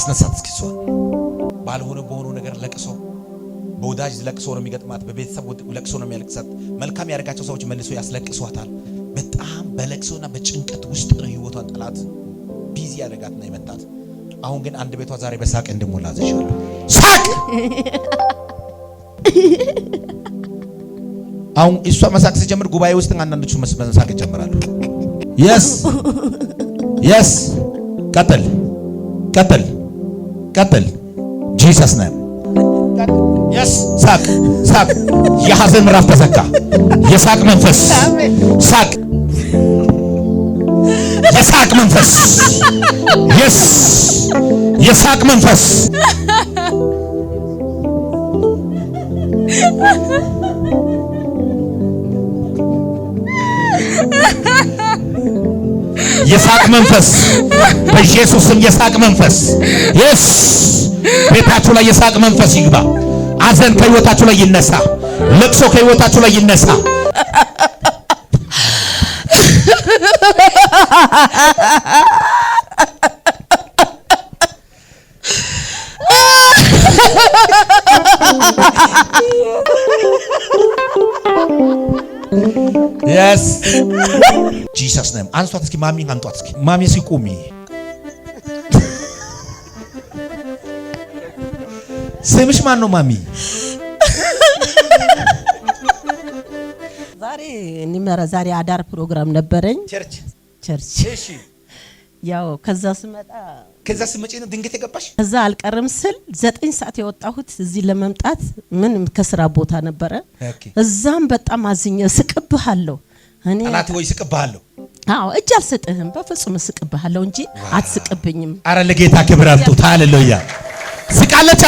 አስነሳት እስኪ እሷ ባልሆነ በሆነ ነገር ለቅሶ በወዳጅ ለቅሶ ነው የሚገጥማት በቤተሰብ ለቅሶ ነው የሚያለቅሳት መልካም ያደርጋቸው ሰዎች መልሶ ያስለቅሷታል በጣም በለቅሶና በጭንቀት ውስጥ ነው ህይወቷን ጠላት ቢዚ ያደርጋትና ይመጣት አሁን ግን አንድ ቤቷ ዛሬ በሳቅ እንደሞላ አዘሻለሁ ሳቅ አሁን እሷ መሳቅ ሲጀምር ጉባኤ ውስጥ አንዳንዶቹ መሳቅ ይጀምራሉ yes ቀጥል ጂሰስ ነም yes ሳቅ የሐዘን ምዕራፍ ተዘጋ የሳቅ መንፈስ ሳቅ የሳቅ መንፈስ yes የሳቅ መንፈስ የሳቅ መንፈስ በኢየሱስ ስም የሳቅ መንፈስ yes ቤታችሁ ላይ የሳቅ መንፈስ ይግባ ሐዘን ከህይወታችሁ ላይ ይነሳ ለቅሶ ከህይወታችሁ ላይ ይነሳ yes Jesus name አንሷት እስኪ ማሚ አንጧት እስኪ ማሚ ሲቆሚ ስምሽ ማን ነው ማሚ ዛሬ አዳር ፕሮግራም ነበረኝ ቸርች እሺ ያው ከዛ ስመጪ ነው ድንገት የገባሽ ከዛ አልቀርም ስል 9 ሰዓት የወጣሁት እዚህ ለመምጣት ምን ከስራ ቦታ ነበረ እዛም በጣም አዝኜ ስቅብሃለሁ እኔ አላቲ ወይ ስቅብሃለሁ አዎ እጅ አልሰጥህም በፍጹም ስቅብሃለሁ እንጂ አትስቅብኝም አረ ለጌታ ክብር አምጡ ሃሌሉያ ስቃለች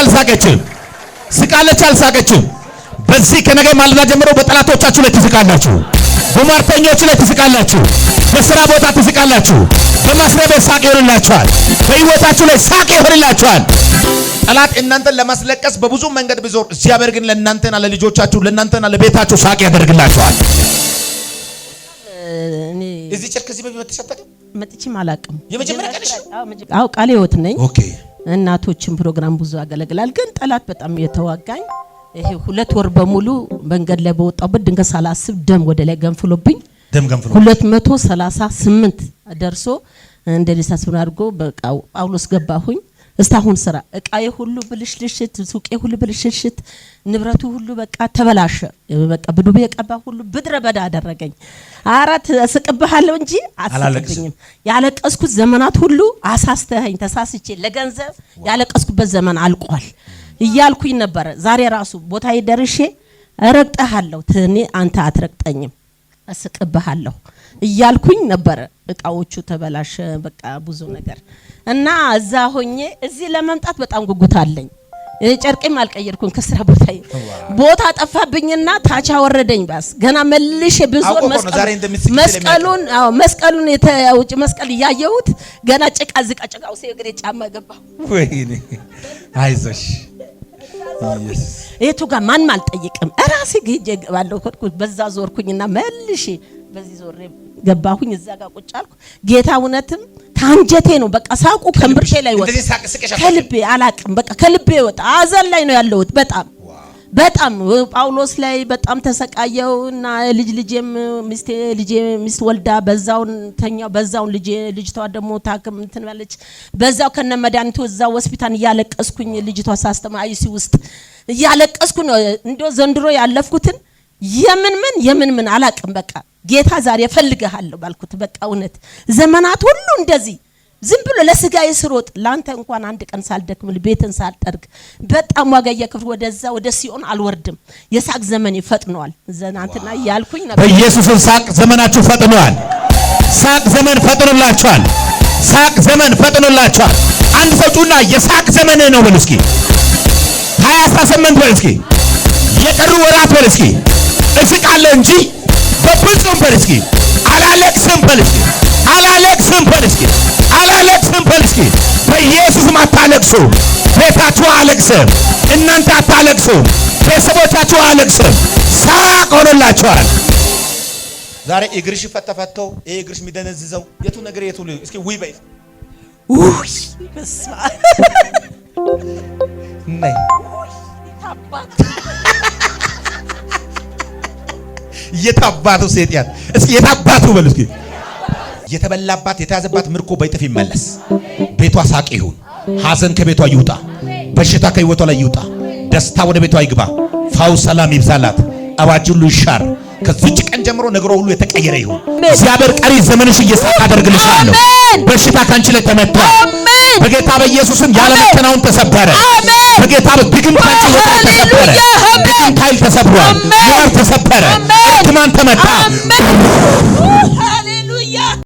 አልሳቀችም በዚህ ከነገ ማለዳ ጀምሮ በጠላቶቻችሁ ላይ ትስቃላችሁ በማርተኞች ላይ ትስቃላችሁ በስራ ቦታ ትስቃላችሁ በመስሪያ ቤት ሳቅ ይሆንላችኋል በህይወታችሁ ላይ ሳቅ ይሆንላችኋል ጠላት እናንተን ለማስለቀስ በብዙ መንገድ ቢዞር እግዚአብሔር ግን ለእናንተና ለልጆቻችሁ ለእናንተና ለቤታችሁ ሳቅ ያደርግላችኋል እዚህ ቸርች ከዚህ በፊት መጥቼም አላቅም የመጀመሪያ ቀንሽ አዎ ቃል ህይወት ነኝ ኦኬ እናቶችን ፕሮግራም ብዙ አገለግላል ግን ጠላት በጣም የተዋጋኝ ይሄ 2 ወር በሙሉ መንገድ ላይ በወጣበት ድንገት ሳላስብ ደም ወደ ላይ ገንፍሎብኝ 238 ደርሶ እንደሊሳስብን አድርጎ በቃ ጳውሎስ ገባሁኝ እስታሁን ስራ እቃዬ ሁሉ ብልሽልሽት ሱቄ ሁሉ ብልሽልሽት ንብረቱ ሁሉ በቃ ተበላሸ በቃ በዱቤ የቀባ ሁሉ ብድረ በዳ አደረገኝ አራት እስቅብሃለሁ እንጂ አትስቅብኝም ያለቀስኩት ዘመናት ሁሉ አሳስተኸኝ ተሳስቼ ለገንዘብ ያለቀስኩበት ዘመን አልቋል እያልኩኝ ነበር ዛሬ ራሱ ቦታዬ ደርሼ ረግጠሃለሁ ትኔ አንተ አትረግጠኝም እስቅብሃለሁ እያልኩኝ ነበር እቃዎቹ ተበላሸ በቃ ብዙ ነገር እና እዛ ሆኜ እዚህ ለመምጣት በጣም ጉጉት አለኝ ጨርቄም አልቀየርኩም ከስራ ቦታ ጠፋብኝና ታቻ ወረደኝ ባስ ገና መልሼ ብዙ መስቀሉን የተውጭ መስቀል ያየሁት ገና ጭቃው ሲግሬ ጫማ ገባሁ ወይኔ አይዞሽ ኢየሱስ እቱ ጋር ማን አልጠይቅም ራሴ ሄጄ ባለው በዛ ዞርኩኝና መልሼ በዚህ ዞሬ ገባሁኝ እዛ ጋር ቁጭ አልኩ ጌታ እውነትም ታንጀቴ ነው በቃ ሳቁ ከምብርቴ ላይ ወጣ ከልቤ አላቅም በቃ ከልቤ ወጣ አዘን ላይ ነው ያለሁት በጣም ጳውሎስ ላይ በጣም ተሰቃየውና ልጄም ሚስት ወልዳ በዛውን ተኛው በዛውን ልጅቷ ደግሞ ታከም እንትን ባለች በዛው ከነ መድኃኒቱ እዛው ሆስፒታል ያለቀስኩኝ ልጅቷ ሳስተማይሲ ውስጥ ያለቀስኩ ነው እንደው ዘንድሮ ያለፍኩትን የምን አላቅም በቃ ጌታ ዛሬ ፈልገሃለሁ ባልኩት በቃ እውነት ዘመናት ሁሉ እንደዚህ ዝም ብሎ ለስጋ ይስሮጥ ላንተ እንኳን አንድ ቀን ሳልደክምል ቤትን ሳልጠርግ በጣም ዋጋ ያከፍል ወደ ሲኦል አልወርድም የሳቅ ዘመን ይፈጥነዋል ዘናንተና ያልኩኝ ነበር በኢየሱስ ሳቅ ዘመናችሁ ፈጥነዋል ሳቅ ዘመን ፈጥኖላችኋል አንድ ሰውና የሳቅ ዘመን ነው በል እስኪ 2018 በል እስኪ የቀሩ ወራት በል እስኪ እስቃለሁ እንጂ በፍጹም በል እስኪ አላለቅስም በል እስኪ በኢየሱስ አታለቅሱ ቤታችሁ አለቅስም እናንተ አታለቅሱ ቤተሰቦቻችሁ አለቅስም ሳቅ ሆኖላችኋል ዛሬ እግርሽ ፈተፈተው እግርሽ የሚደነዝዘው የቱ ነገር የቱ እስኪ ውይ በይ ውይ በስመ አብ ነይ የታባቱ ሴጣን እስኪ የታባቱ በሉ እስኪ የተበላባት የተያዘባት ምርኮ በይጥፍ ይመለስ። ቤቷ ሳቅ ይሁን። ሐዘን ከቤቷ ይውጣ። በሽታ ከህይወቷ ላይ ይውጣ። ደስታ ወደ ቤቷ ይግባ። ፋው ሰላም ይብዛላት። አዋጅ ሁሉ ይሻር። ከዚች ቀን ጀምሮ ነገሮ ሁሉ የተቀየረ ይሁን። እግዚአብሔር ቀሪ ዘመንሽ እየሳካ አደርግልሻለሁ። በሽታ ካንቺ ላይ ተመታ። በጌታ በኢየሱስም ያለ መከናወን ተሰበረ። በጌታ በድግም ካንቺ ወጣ ተሰበረ። ድግም ኃይል ተሰብሯል። ሞር ተሰበረ። እርግማን ተመታ።